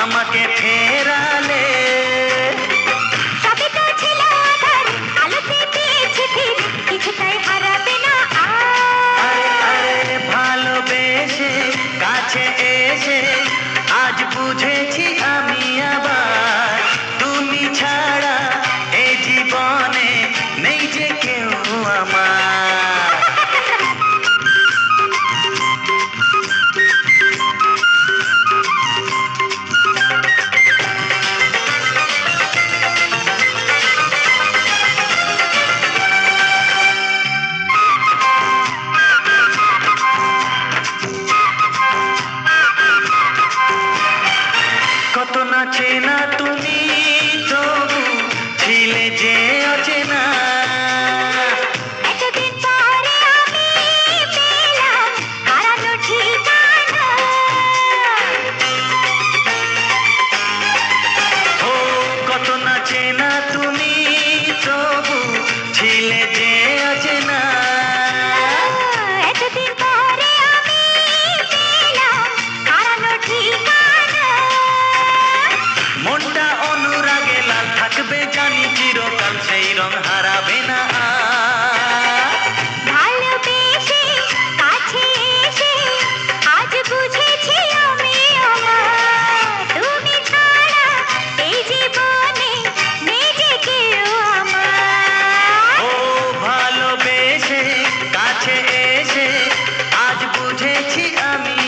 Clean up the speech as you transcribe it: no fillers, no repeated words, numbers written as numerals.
আমাকে ফেরালে। সবই তো ছিল আধার, আলোতে পেয়েছি ফিরে, কিছুটাই হারাবে না আরে আর। আরে ভালোবেসে কাছে এসে আজ বুঝেছি আমি আবার, তুমি ছাড়া এই জীবনে নেই যে কেউ আমার। কত না চেনা তুমি তবু ছিলে যে অচেনা। এতদিন পরে আমি পেলাম হারানো ঠিকানা। ও কত না চেনা তুমি তবু ছিলে যে অচেনা। এতদিন পরে আমি পেলাম হারানো ঠিকানা। মনটা অনুরাগে লাল থাকবে জানি চিরকাল, সেই রং হারাবে না আর। ভালোবেসে কাছে এসে আজ বুঝেছি আমি আমার, তুমি ছাড়া এই জীবনে নেই যে কেউ আমার। ও ভালোবেসে কাছে এসে আজ বুঝেছি আমি